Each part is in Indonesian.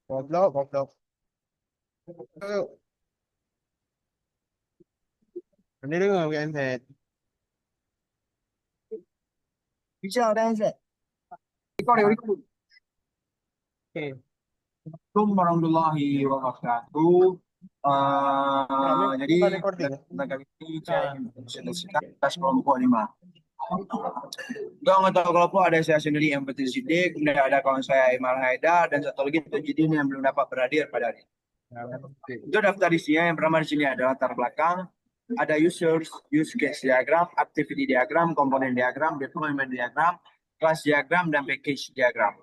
Goblok, goblok. Ừ, ini dengar pakai handset. Bisa ada handset. Record, Ah, record. oke. Assalamualaikum warahmatullahi wabarakatuh. Kami Jadi bukan recording ya? pada kali ini saya Ah, ingin presentasikan tes kelompok 5. Untuk anggota kelompok ada saya sendiri yang Betul Sidik, kemudian ada kawan saya Imal Haidar, dan satu lagi Tajidin yang belum dapat berhadir pada hari ini. ya, oke. Untuk daftar isinya yang pertama di sini adalah latar belakang, ada users, use case diagram, activity diagram, komponen diagram, deployment diagram, class diagram, dan package diagram.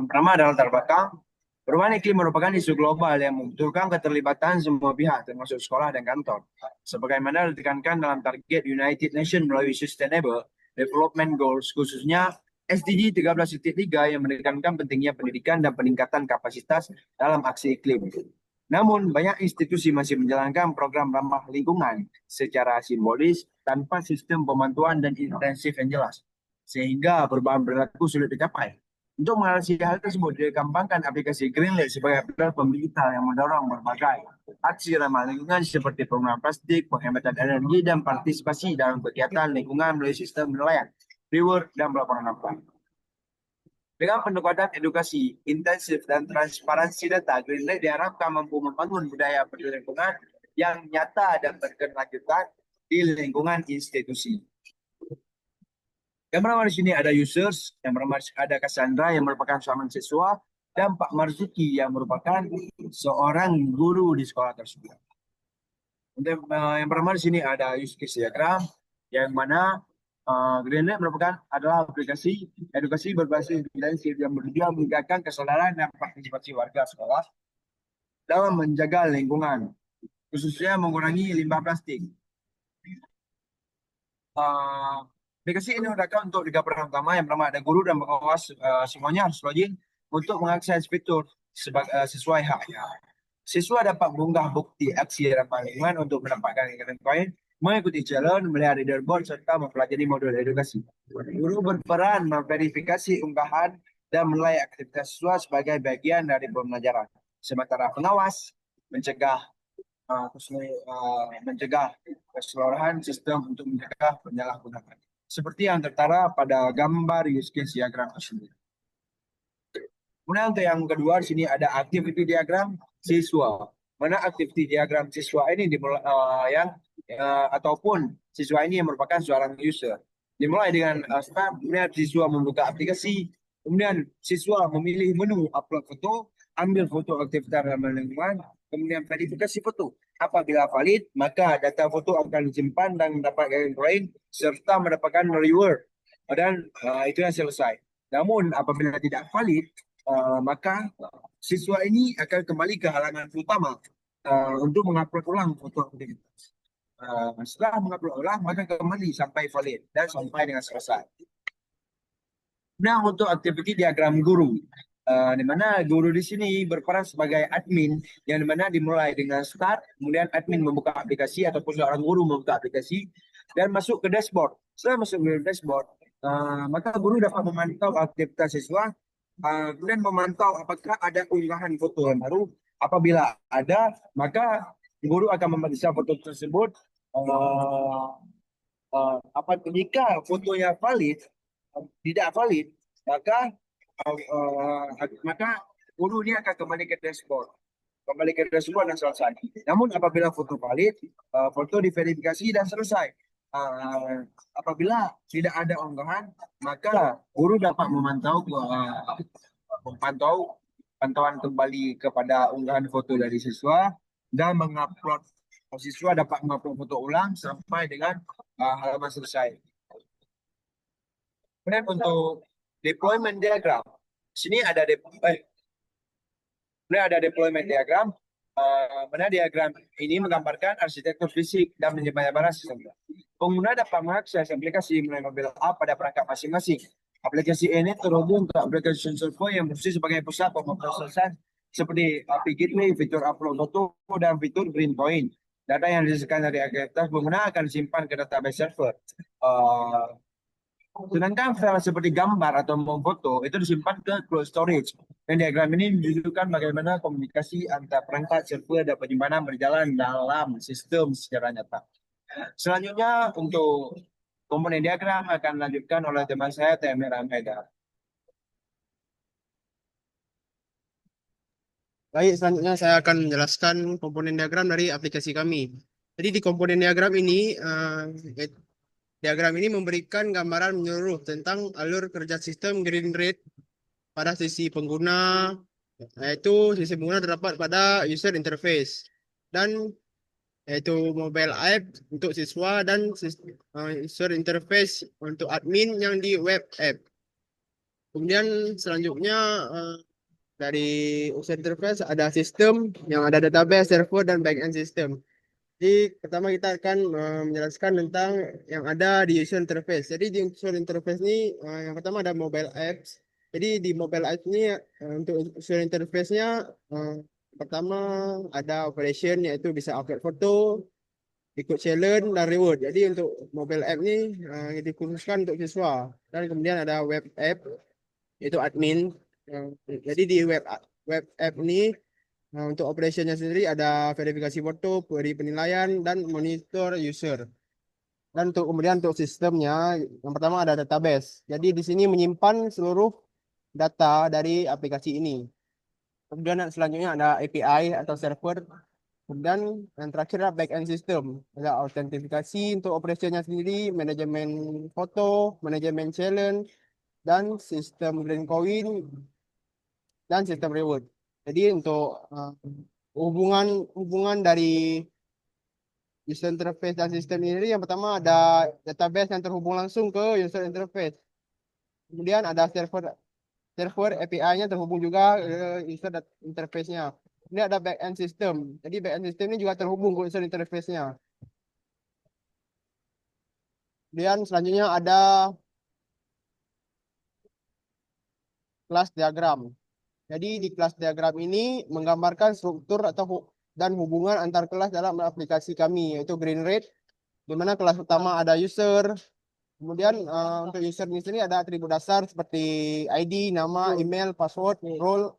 Pertama adalah latar belakang. Perubahan iklim merupakan isu global yang membutuhkan keterlibatan semua pihak, termasuk sekolah dan kantor. Sebagaimana ditekankan dalam target United Nations melalui Sustainable Development Goals, khususnya SDG 13.3 yang menekankan pentingnya pendidikan dan peningkatan kapasitas dalam aksi iklim. Namun, banyak institusi masih menjalankan program ramah lingkungan secara simbolis tanpa sistem pemantauan dan intensif yang jelas, sehingga perubahan perilaku sulit dicapai. Untuk mengatasi hal tersebut, dikembangkan aplikasi Greenlit sebagai platform digital yang mendorong berbagai aksi ramah lingkungan seperti pengurangan plastik, penghematan energi, dan partisipasi dalam kegiatan lingkungan melalui sistem penilaian, reward, dan pelaporan dampak. Dengan pendekatan edukasi intensif dan transparansi data, Greenlit diharapkan mampu membangun budaya peduli lingkungan yang nyata dan berkelanjutan di lingkungan institusi. Yang pertama di sini ada users, yang pertama ada Cassandra yang merupakan seorang siswa, dan Pak Marzuki yang merupakan seorang guru di sekolah tersebut. Untuk yang pertama di sini ada use case diagram, yang mana Greenlight merupakan adalah aplikasi edukasi berbasis intensif yang bertujuan meningkatkan kesadaran dan partisipasi warga sekolah dalam menjaga lingkungan, khususnya mengurangi limbah plastik. Aplikasi ini digunakan untuk tiga peran utama. Yang pertama ada guru dan pengawas, semuanya harus login untuk mengakses fitur sesuai haknya. Siswa dapat mengunggah bukti aksi ramah lingkungan untuk mendapatkan ingatan koin, mengikuti challenge, melihat leaderboard, serta mempelajari modul edukasi. Guru berperan memverifikasi unggahan dan menilai aktivitas siswa sebagai bagian dari pembelajaran. Sementara pengawas mencegah mencegah keseluruhan sistem untuk mencegah penyalahgunaan. Seperti yang tertera pada gambar use case diagram tersebut. Kemudian untuk yang kedua di sini ada activity diagram siswa. Mana activity diagram siswa ini dimulai ataupun siswa ini yang merupakan seorang user. Dimulai dengan start, kemudian siswa membuka aplikasi, kemudian siswa memilih menu upload foto, ambil foto aktivitas dalam lingkungan, kemudian verifikasi foto. Apabila valid, maka data foto akan disimpan dan mendapatkan poin serta mendapatkan reward. Dan itu yang selesai. Namun apabila tidak valid, maka siswa ini akan kembali ke halaman utama untuk mengupload ulang foto aktivitas. Setelah mengupload ulang, maka kembali sampai valid dan sampai dengan selesai. Nah, untuk aktiviti diagram guru, di mana guru di sini berperan sebagai admin, yang di mana dimulai dengan start, kemudian admin membuka aplikasi ataupun seorang guru membuka aplikasi dan masuk ke dashboard. Setelah masuk ke dashboard, maka guru dapat memantau aktivitas siswa, kemudian memantau apakah ada unggahan foto yang baru. Apabila ada, maka guru akan memeriksa foto tersebut. Jika fotonya valid, tidak valid, maka maka guru ini akan kembali ke dashboard. Kembali ke dashboard dan selesai. Namun apabila foto valid, foto diverifikasi dan selesai. Apabila tidak ada unggahan, maka guru dapat memantau pantauan kembali kepada unggahan foto dari siswa dan mengupload siswa dapat mengupload foto ulang sampai dengan halaman selesai. Kemudian untuk deployment diagram, sini ada deployment diagram. Mana diagram ini menggambarkan arsitektur fisik dan penyebaran sistem. Pengguna dapat mengakses aplikasi melalui mobil app pada perangkat masing-masing. Aplikasi ini terhubung ke aplikasi server yang berfungsi sebagai pusat pemrosesan seperti API Gateway, fitur upload foto, dan fitur green point. Data yang dihasilkan dari aktivitas pengguna akan disimpan ke database server. Uh, Sedangkan file seperti gambar atau mau foto itu disimpan ke cloud storage. Dan diagram ini menunjukkan bagaimana komunikasi antar perangkat server dan penyimpanan berjalan dalam sistem secara nyata. Selanjutnya untuk komponen diagram akan dilanjutkan oleh teman saya Temir Haidar. Baik, selanjutnya saya akan menjelaskan komponen diagram dari aplikasi kami. Jadi di komponen diagram ini, diagram ini memberikan gambaran menyeluruh tentang alur kerja sistem green rate pada sisi pengguna, yaitu sisi pengguna terdapat pada user interface dan yaitu mobile app untuk siswa dan user interface untuk admin yang di web app. Kemudian selanjutnya dari user interface ada sistem yang ada database, server, dan backend system. Jadi pertama kita akan menjelaskan tentang yang ada di user interface. Jadi di user interface ini yang pertama ada mobile apps. Jadi di mobile apps ini untuk user interface-nya pertama ada operation yaitu bisa upload foto, ikut challenge dan reward. Jadi untuk mobile app ini dikhususkan untuk siswa. Dan kemudian ada web app yaitu admin. Jadi di web app ini untuk operationnya sendiri ada verifikasi foto, query penilaian, dan monitor user. Dan untuk kemudian untuk sistemnya, yang pertama ada database. Jadi di sini menyimpan seluruh data dari aplikasi ini. Kemudian selanjutnya ada API atau server. Kemudian yang terakhir adalah backend system. Ada autentifikasi untuk operationnya sendiri, manajemen foto, manajemen challenge, dan sistem green coin, dan sistem reward. Jadi untuk hubungan hubungan dari user interface dan sistem ini yang pertama ada database yang terhubung langsung ke user interface. Kemudian ada server API-nya terhubung juga ke user interface-nya. Ini ada backend system. Jadi backend system ini juga terhubung ke user interface-nya. Kemudian selanjutnya ada kelas diagram. Jadi di kelas diagram ini menggambarkan struktur dan hubungan antar kelas dalam aplikasi kami, yaitu Green Rate, di mana kelas utama ada user. Kemudian untuk user ini sendiri ada atribut dasar seperti ID, nama, email, password, role.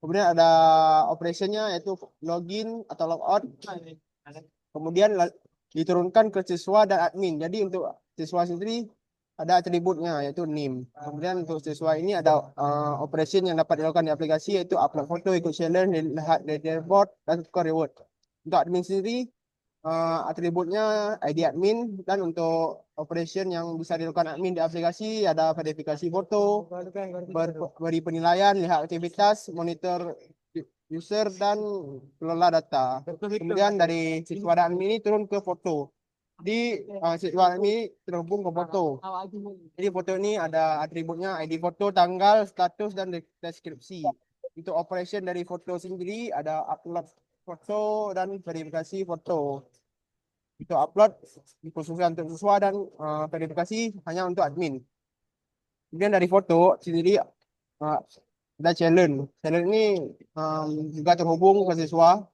Kemudian ada operationnya yaitu login atau logout. Kemudian diturunkan ke siswa dan admin. Jadi untuk siswa sendiri ada atributnya yaitu name. Kemudian untuk siswa ini ada operation yang dapat dilakukan di aplikasi yaitu upload foto, ikut challenge, lihat dashboard, dan tukar reward. Untuk admin sendiri atributnya ID admin, dan untuk operation yang bisa dilakukan admin di aplikasi ada verifikasi foto, beri penilaian, lihat aktivitas, monitor user, dan kelola data. Kemudian dari siswa dan admin ini turun ke foto. Di siswa ini terhubung ke foto. Jadi foto ini ada atributnya ID foto, tanggal, status, dan deskripsi. Untuk operation dari foto sendiri ada upload foto dan verifikasi foto. Untuk upload dikhususkan untuk siswa dan verifikasi hanya untuk admin. Kemudian dari foto sendiri ada challenge. Challenge ini juga terhubung ke siswa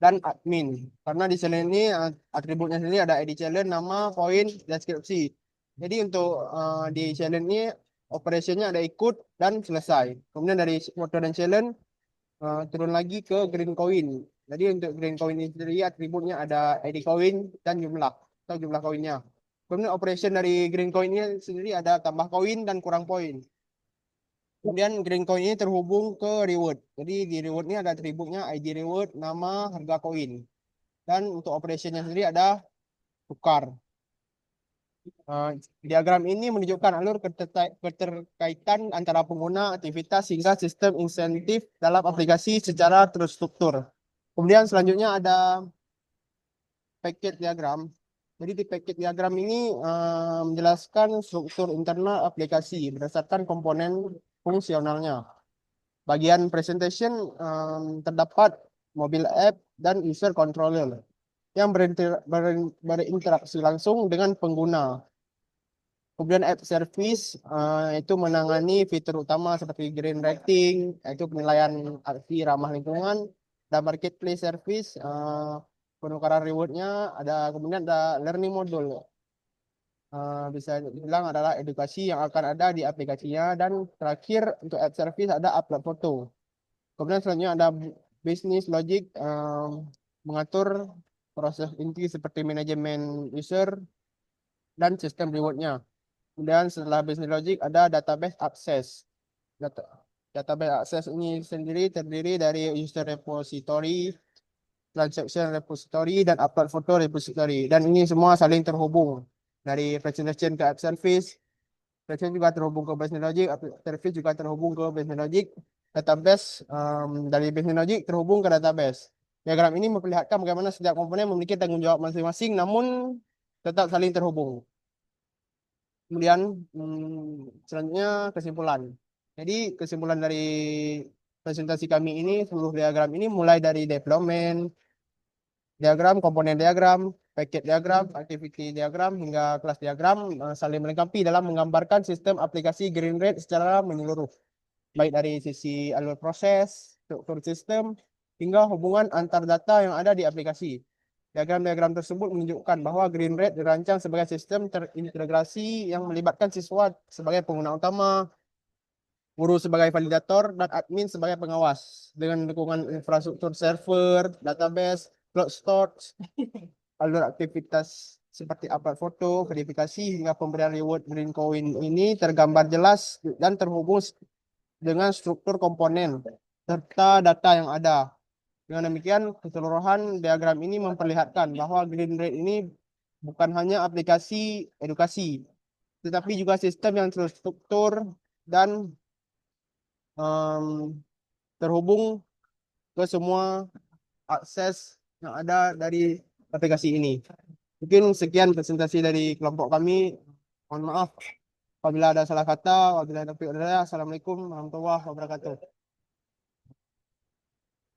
dan admin. Karena di challenge ini atributnya sendiri ada ID challenge, nama, poin, deskripsi. Jadi untuk di challenge ini operationnya ada ikut dan selesai. Kemudian dari foto dan challenge turun lagi ke green coin. Jadi untuk green coin ini sendiri atributnya ada ID coin dan jumlah atau jumlah koinnya. Kemudian operation dari green coin ini sendiri ada tambah koin dan kurang poin. Kemudian green coin ini terhubung ke reward. Jadi di reward ini ada atributnya ID reward, nama, harga koin. Dan untuk operationnya sendiri ada tukar. Diagram ini menunjukkan alur keterkaitan antara pengguna, aktivitas, hingga sistem insentif dalam aplikasi secara terstruktur. Kemudian selanjutnya ada packet diagram. Jadi di packet diagram ini menjelaskan struktur internal aplikasi berdasarkan komponen fungsionalnya. Bagian presentation terdapat mobile app dan user controller yang berinteraksi langsung dengan pengguna. Kemudian app service itu menangani fitur utama seperti green rating, yaitu penilaian arti ramah lingkungan, dan marketplace service, penukaran rewardnya, ada kemudian ada learning module bisa dibilang adalah edukasi yang akan ada di aplikasinya, dan terakhir untuk app service ada upload foto. Kemudian selanjutnya ada business logic, mengatur proses inti seperti manajemen user dan sistem rewardnya. Kemudian setelah business logic ada database access. Database access ini sendiri terdiri dari user repository, transaction repository, dan upload foto repository. Dan ini semua saling terhubung. Dari presentation ke app service, presentation juga terhubung ke business logic, app service juga terhubung ke business logic, database dari business logic terhubung ke database. Diagram ini memperlihatkan bagaimana setiap komponen memiliki tanggung jawab masing-masing namun tetap saling terhubung. Kemudian selanjutnya kesimpulan. Jadi kesimpulan dari presentasi kami ini, seluruh diagram ini mulai dari development diagram, komponen diagram, packet diagram, activity diagram, hingga kelas diagram saling melengkapi dalam menggambarkan sistem aplikasi Green Red secara menyeluruh. Baik dari sisi alur proses, struktur sistem, hingga hubungan antar data yang ada di aplikasi. Diagram-diagram tersebut menunjukkan bahwa Green Red dirancang sebagai sistem terintegrasi yang melibatkan siswa sebagai pengguna utama, guru sebagai validator, dan admin sebagai pengawas. Dengan dukungan infrastruktur server, database, cloud storage, alur aktivitas seperti upload foto, verifikasi, hingga pemberian reward green coin ini tergambar jelas dan terhubung dengan struktur komponen serta data yang ada. Dengan demikian, keseluruhan diagram ini memperlihatkan bahwa Green Red ini bukan hanya aplikasi edukasi, tetapi juga sistem yang terstruktur dan terhubung ke semua akses yang ada dari aplikasi ini. Mungkin sekian presentasi dari kelompok kami. Mohon maaf apabila ada salah kata, apabila ada Assalamualaikum warahmatullahi wabarakatuh.